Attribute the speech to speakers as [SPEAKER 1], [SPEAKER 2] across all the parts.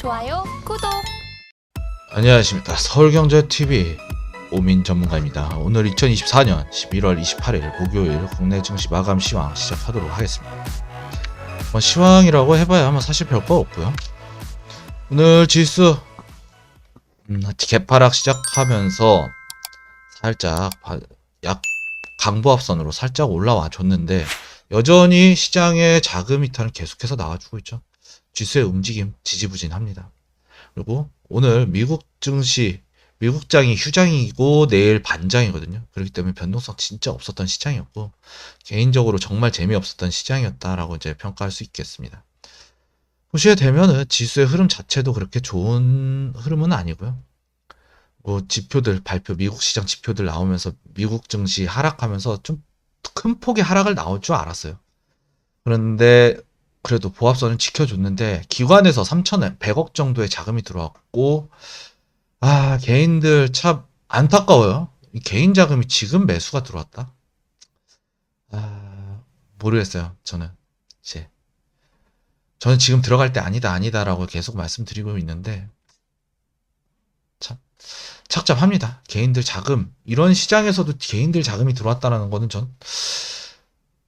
[SPEAKER 1] 좋아요, 구독.
[SPEAKER 2] 안녕하십니까. 서울경제TV 오민 전문가입니다. 오늘 2024년 11월 28일 목요일 국내 증시 마감 시황 시작하도록 하겠습니다. 시황이라고 해봐야 사실 별거 없고요. 오늘 지수 개파락 시작하면서 살짝 약 강보합선으로 살짝 올라와 줬는데 여전히 시장의 자금 이탈은 계속해서 나와주고 있죠. 지수의 움직임 지지부진합니다. 그리고 오늘 미국 증시, 미국장이 휴장이고 내일 반장이거든요. 그렇기 때문에 변동성 진짜 없었던 시장이었고 개인적으로 정말 재미없었던 시장이었다라고 이제 평가할 수 있겠습니다. 보시게 되면은 지수의 흐름 자체도 그렇게 좋은 흐름은 아니고요. 뭐 지표들 발표, 미국 시장 지표들 나오면서 미국 증시 하락하면서 좀 큰 폭의 하락을 나올 줄 알았어요. 그런데 그래도 보합선을 지켜줬는데 기관에서 3,100억 정도의 자금이 들어왔고 개인들 참 안타까워요. 개인 자금이 지금 매수가 들어왔다. 모르겠어요. 저는 지금 들어갈 때 아니다라고 계속 말씀드리고 있는데 참 착잡합니다. 개인들 자금, 이런 시장에서도 개인들 자금이 들어왔다는 거는 전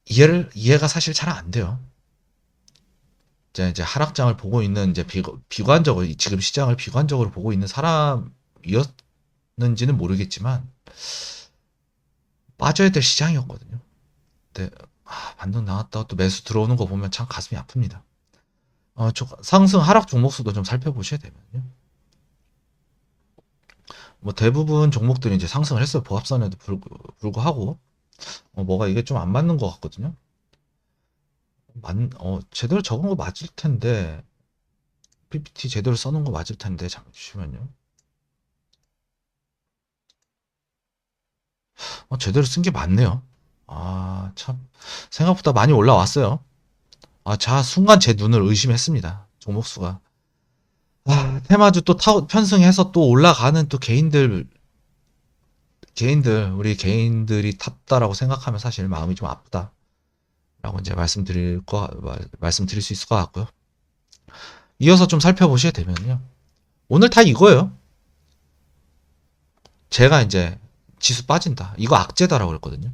[SPEAKER 2] 이해가 사실 잘 안 돼요. 이제 하락장을 보고 있는 이제 비관적으로 지금 시장을 비관적으로 보고 있는 사람이었는지는 모르겠지만 빠져야 될 시장이었거든요. 근데 반등 나왔다가 또 매수 들어오는 거 보면 참 가슴이 아픕니다. 상승 하락 종목수도 좀 살펴보셔야 되면요. 뭐 대부분 종목들이 이제 상승을 했어요. 보합선에도 불구하고 뭐가 이게 좀 안 맞는 것 같거든요. 제대로 적은 거 맞을 텐데 PPT 제대로 써놓은 거 맞을 텐데 잠시만요. 제대로 쓴 게 맞네요. 참 생각보다 많이 올라왔어요. 순간 제 눈을 의심했습니다. 종목수가. 테마주 또 편승해서 또 올라가는 또 우리 개인들이 탔다라고 생각하면 사실 마음이 좀 아프다 라고 이제 말씀드릴 수 있을 것 같고요. 이어서 좀 살펴보시게 되면요. 오늘 다 이거예요. 제가 이제 지수 빠진다, 이거 악재다라고 그랬거든요.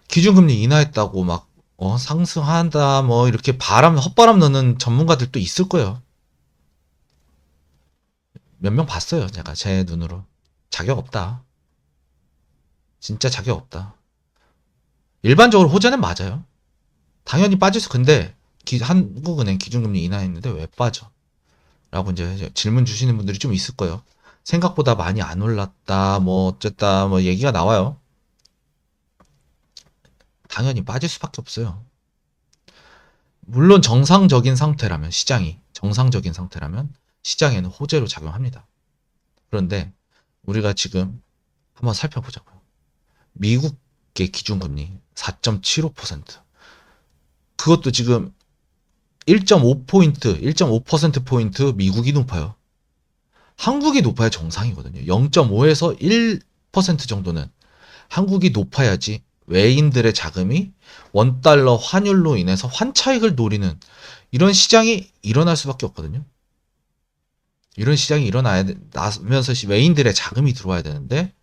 [SPEAKER 2] 기준금리 인하했다고 막 상승한다 뭐 이렇게 헛바람 넣는 전문가들도 있을 거예요. 몇 명 봤어요. 제가 제 눈으로. 자격 없다. 진짜 자격 없다. 일반적으로 호재는 맞아요. 당연히 빠질 수, 근데 한국은행 기준금리 인하했는데 왜 빠져? 라고 이제 질문 주시는 분들이 좀 있을 거예요. 생각보다 많이 안 올랐다, 뭐 어쨌다, 뭐 얘기가 나와요. 당연히 빠질 수밖에 없어요. 물론 시장이 정상적인 상태라면 시장에는 호재로 작용합니다. 그런데 우리가 지금 한번 살펴보자고요. 미국의 기준금리 4.75%. 그것도 지금 1.5%포인트 미국이 높아요. 한국이 높아야 정상이거든요. 0.5에서 1% 정도는 한국이 높아야지 외인들의 자금이 원달러 환율로 인해서 환차익을 노리는 이런 시장이 일어날 수밖에 없거든요. 이런 시장이 일어나면서 외인들의 자금이 들어와야 되는데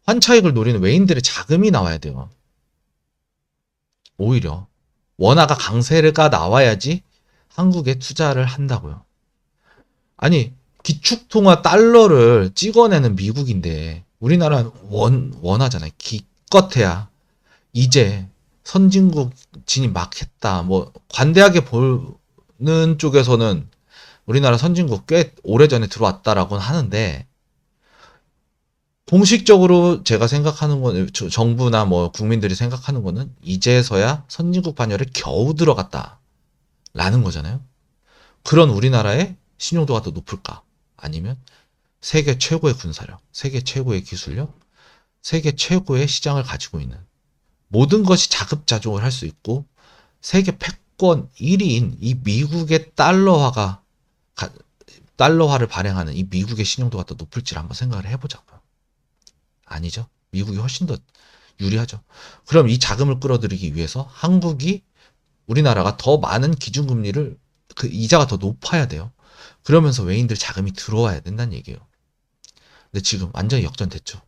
[SPEAKER 2] 환차익을 노리는 외인들의 자금이 나와야 돼요. 오히려 원화가 강세가 나와야지 한국에 투자를 한다고요. 아니, 기축통화 달러를 찍어내는 미국인데 우리나라는 원화잖아요. 기껏해야 이제 선진국 진입 막 했다, 뭐 관대하게 보는 쪽에서는 우리나라 선진국 꽤 오래전에 들어왔다라고는 하는데 공식적으로 제가 생각하는 건, 정부나 뭐 국민들이 생각하는 거는 이제서야 선진국 반열에 겨우 들어갔다라는 거잖아요. 그런 우리나라의 신용도가 더 높을까? 아니면 세계 최고의 군사력, 세계 최고의 기술력, 세계 최고의 시장을 가지고 있는, 모든 것이 자급자족을 할 수 있고 세계 패권 1위인 이 미국의 달러화를 발행하는 이 미국의 신용도가 더 높을지를 한번 생각을 해보자고요. 아니죠. 미국이 훨씬 더 유리하죠. 그럼 이 자금을 끌어들이기 위해서 우리나라가 더 많은 기준금리를 그 이자가 더 높아야 돼요. 그러면서 외인들 자금이 들어와야 된다는 얘기예요. 근데 지금 완전히 역전됐죠.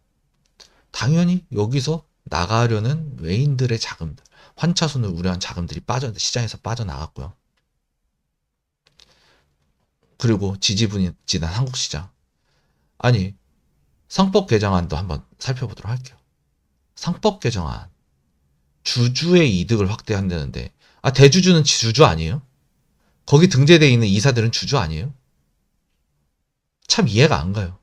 [SPEAKER 2] 당연히 여기서 나가려는 외인들의 자금들, 환차손을 우려한 자금들이 시장에서 빠져나갔고요. 그리고 지지부진한 한국시장. 아니, 상법 개정안도 한번 살펴보도록 할게요. 상법 개정안. 주주의 이득을 확대한다는데, 대주주는 주주 아니에요? 거기 등재되어 있는 이사들은 주주 아니에요? 참 이해가 안 가요.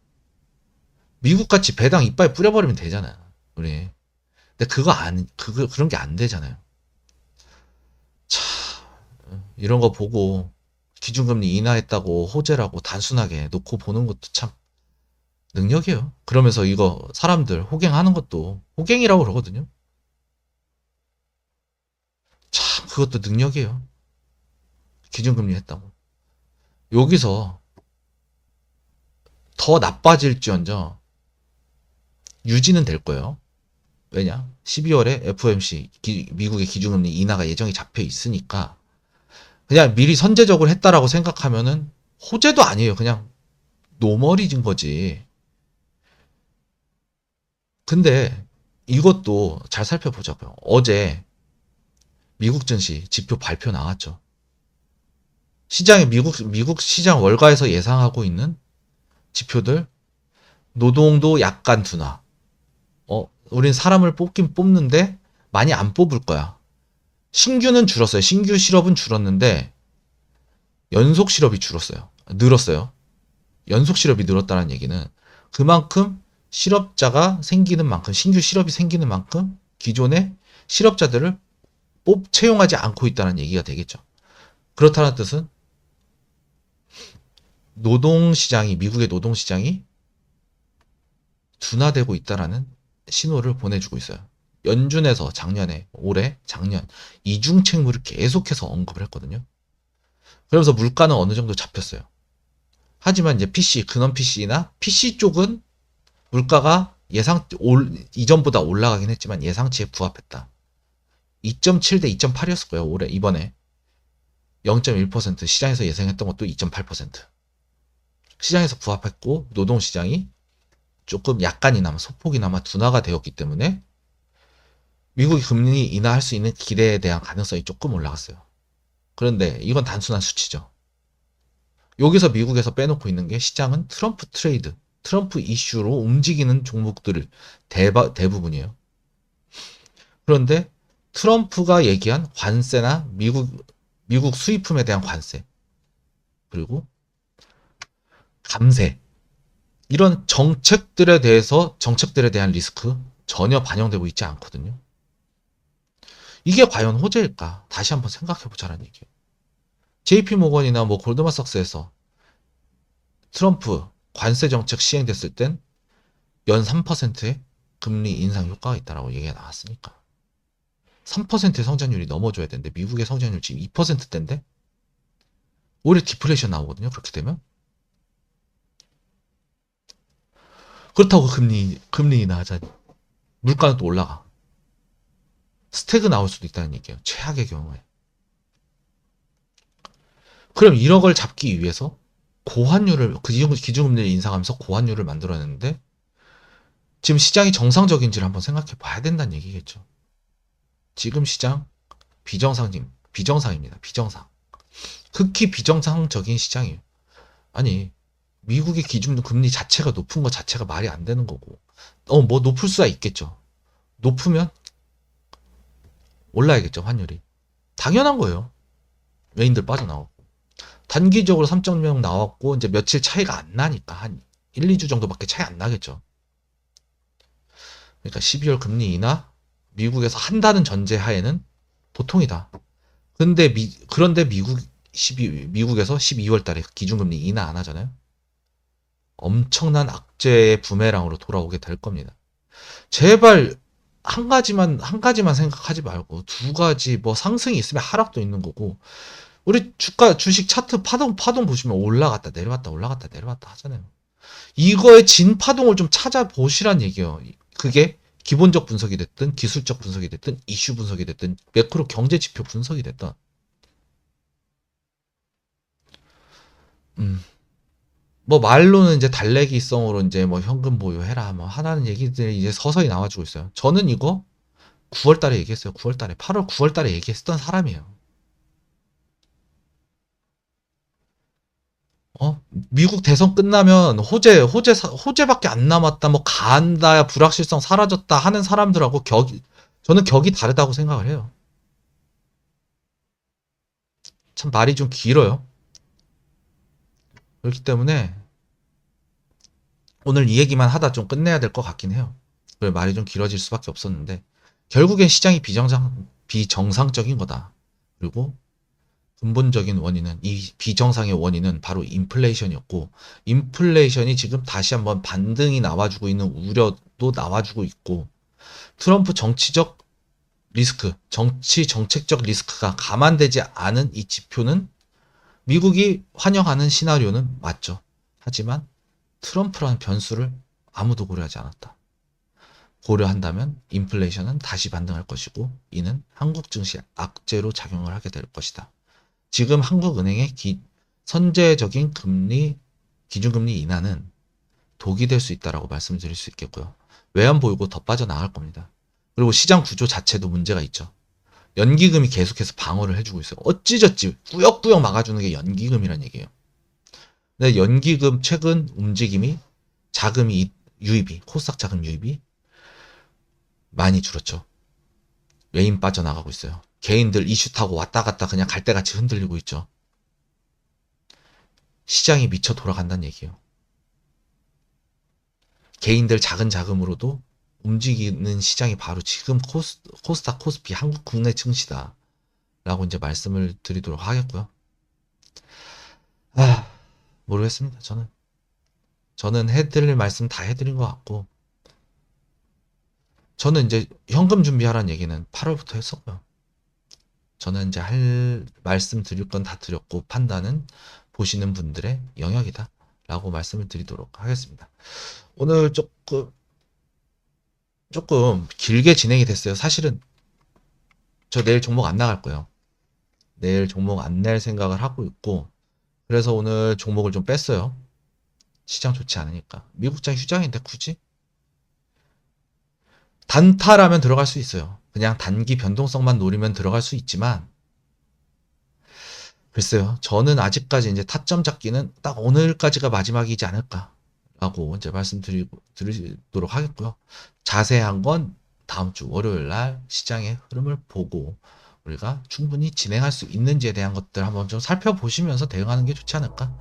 [SPEAKER 2] 미국같이 배당 이빨 뿌려버리면 되잖아요. 우리. 근데 그런 게 안 되잖아요. 참, 이런 거 보고 기준금리 인하했다고 호재라고 단순하게 놓고 보는 것도 참 능력이에요. 그러면서 이거 사람들 호갱하는 것도 호갱이라고 그러거든요. 참, 그것도 능력이에요. 기준금리 했다고. 여기서 더 나빠질지언정 유지는 될 거예요. 왜냐? 12월에 FOMC 미국의 기준금리 인하가 예정이 잡혀 있으니까 그냥 미리 선제적으로 했다라고 생각하면은 호재도 아니에요. 그냥 노멀이진 거지. 근데 이것도 잘 살펴보자고요. 어제 미국 증시 지표 발표 나왔죠. 시장에 미국 시장 월가에서 예상하고 있는 지표들 노동도 약간 둔화. 우린 사람을 뽑긴 뽑는데 많이 안 뽑을 거야. 신규는 줄었어요. 신규 실업은 줄었는데 연속 실업이 줄었어요. 늘었어요. 연속 실업이 늘었다는 얘기는 그만큼 실업자가 생기는 만큼, 신규 실업이 생기는 만큼 기존의 실업자들을 채용하지 않고 있다는 얘기가 되겠죠. 그렇다는 뜻은 미국의 노동시장이 둔화되고 있다라는 신호를 보내주고 있어요. 연준에서 작년 이중책무를 계속해서 언급을 했거든요. 그러면서 물가는 어느 정도 잡혔어요. 하지만 이제 근원 PC나 PC 쪽은 물가가 이전보다 올라가긴 했지만 예상치에 부합했다. 2.7 대 2.8이었을 거예요. 이번에 0.1% 시장에서 예상했던 것도 2.8%. 시장에서 부합했고 노동시장이 조금 약간이나마 소폭이나마 둔화가 되었기 때문에 미국이 금리 인하할 수 있는 기대에 대한 가능성이 조금 올라갔어요. 그런데 이건 단순한 수치죠. 여기서 미국에서 빼놓고 있는 게 시장은 트럼프 이슈로 움직이는 종목들 대부분이에요. 그런데 트럼프가 얘기한 관세나 미국 수입품에 대한 관세, 그리고 감세, 이런 정책들에 대한 리스크 전혀 반영되고 있지 않거든요. 이게 과연 호재일까? 다시 한번 생각해보자는 얘기예요. JP모건이나 골드만삭스에서 트럼프 관세 정책 시행됐을 땐 연 3%의 금리 인상 효과가 있다라고 얘기가 나왔으니까 3%의 성장률이 넘어줘야 되는데 미국의 성장률 지금 2%대인데 올해 디플레이션 나오거든요. 그렇게 되면 그렇다고 금리 인하하자니 물가는 또 올라가. 스태그 나올 수도 있다는 얘기예요. 최악의 경우에. 그럼 이런 걸 잡기 위해서 기준금리를 인상하면서 고환율을 만들어냈는데 지금 시장이 정상적인지를 한번 생각해 봐야 된다는 얘기겠죠. 지금 시장 비정상입니다. 비정상. 극히 비정상적인 시장이에요. 아니, 미국의 기준금리 자체가 높은 것 자체가 말이 안 되는 거고 높을 수야 있겠죠. 높으면 올라야겠죠. 환율이. 당연한 거예요. 외인들 빠져나오고 단기적으로 3.0 나왔고 이제 며칠 차이가 안 나니까 한 1, 2주 정도밖에 차이 안 나겠죠. 그러니까 12월 금리 인하 미국에서 한다는 전제 하에는 보통이다. 그런데 미국에서 12월 달에 기준금리 인하 안 하잖아요. 엄청난 악재의 부메랑으로 돌아오게 될 겁니다. 제발 한 가지만 생각하지 말고 두 가지 상승이 있으면 하락도 있는 거고 우리 주식 차트 파동 보시면 올라갔다 내려왔다 하잖아요. 이거의 진 파동을 좀 찾아보시란 얘기예요. 그게 기본적 분석이 됐든 기술적 분석이 됐든 이슈 분석이 됐든 매크로 경제 지표 분석이 됐든 뭐 말로는 이제 달래기성으로 이제 뭐 현금 보유해라 뭐 하라는 얘기들이 이제 서서히 나와주고 있어요. 저는 이거 9월 달에 얘기했어요. 9월 달에 8월 9월 달에 얘기했던 사람이에요. 미국 대선 끝나면 호재밖에 안 남았다, 뭐 간다, 불확실성 사라졌다 하는 사람들하고 저는 격이 다르다고 생각을 해요. 참 말이 좀 길어요. 그렇기 때문에 오늘 이 얘기만 하다 좀 끝내야 될 것 같긴 해요. 그래 말이 좀 길어질 수밖에 없었는데 결국엔 시장이 비정상적인 거다. 그리고 근본적인 원인은 이 비정상의 원인은 바로 인플레이션이었고 인플레이션이 지금 다시 한번 반등이 나와주고 있는 우려도 나와주고 있고 트럼프 정치적 리스크, 정치 정책적 리스크가 감안되지 않은 이 지표는 미국이 환영하는 시나리오는 맞죠. 하지만 트럼프라는 변수를 아무도 고려하지 않았다. 고려한다면 인플레이션은 다시 반등할 것이고 이는 한국 증시에 악재로 작용을 하게 될 것이다. 지금 한국은행의 선제적인 기준금리 인하는 독이 될 수 있다라고 말씀드릴 수 있겠고요. 외환 보유고 더 빠져나갈 겁니다. 그리고 시장 구조 자체도 문제가 있죠. 연기금이 계속해서 방어를 해주고 있어요. 어찌저찌 꾸역꾸역 막아주는 게 연기금이란 얘기예요. 근데 연기금 최근 움직임이 유입이 코스닥 자금 유입이 많이 줄었죠. 외인 빠져나가고 있어요. 개인들 이슈 타고 왔다 갔다 그냥 갈대같이 흔들리고 있죠. 시장이 미쳐 돌아간다는 얘기예요. 개인들 작은 자금으로도 움직이는 시장이 바로 지금 코스닥, 코스피, 한국 국내 증시다. 라고 이제 말씀을 드리도록 하겠고요. 모르겠습니다. 저는 해드릴 말씀 다 해드린 것 같고, 저는 이제 현금 준비하라는 얘기는 8월부터 했었고요. 저는 이제 말씀 드릴 건 다 드렸고, 판단은 보시는 분들의 영역이다. 라고 말씀을 드리도록 하겠습니다. 오늘 조금 길게 진행이 됐어요. 사실은 저 내일 종목 안 나갈 거예요. 내일 종목 안 낼 생각을 하고 있고 그래서 오늘 종목을 좀 뺐어요. 시장 좋지 않으니까. 미국장 휴장인데 굳이? 단타라면 들어갈 수 있어요. 그냥 단기 변동성만 노리면 들어갈 수 있지만 글쎄요. 저는 아직까지 이제 타점 잡기는 딱 오늘까지가 마지막이지 않을까 라고 이제 말씀드리도록 하겠고요. 자세한 건 다음 주 월요일 날 시장의 흐름을 보고 우리가 충분히 진행할 수 있는지에 대한 것들 한번 좀 살펴보시면서 대응하는 게 좋지 않을까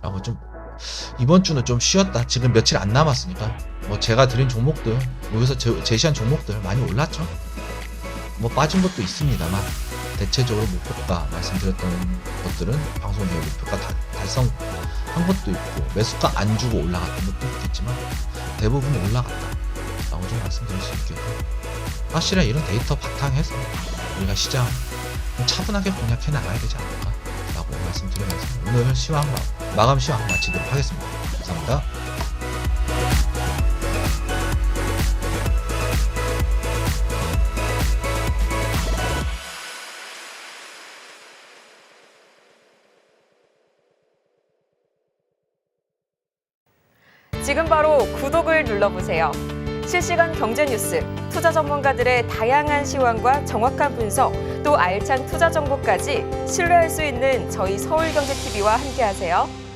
[SPEAKER 2] 라고 좀 이번 주는 좀 쉬었다. 지금 며칠 안 남았으니까 뭐 제가 드린 종목들 여기서 제시한 종목들 많이 올랐죠. 뭐 빠진 것도 있습니다만 대체적으로 목표가 말씀드렸던 것들은 방송의 목표가 달성한 것도 있고 매수가 안 주고 올라갔던 것도 있겠지만 대부분 올라갔다 라고 좀 말씀드릴 수 있겠고 확실한 이런 데이터 바탕에서 우리가 시장 차분하게 공략해 나가야 되지 않을까 라고 말씀드리면서 오늘 마감 시황 마치도록 하겠습니다. 감사합니다.
[SPEAKER 1] 지금 바로 구독을 눌러보세요. 실시간 경제 뉴스, 투자 전문가들의 다양한 시황과 정확한 분석, 또 알찬 투자 정보까지 신뢰할 수 있는 저희 서울경제TV와 함께하세요.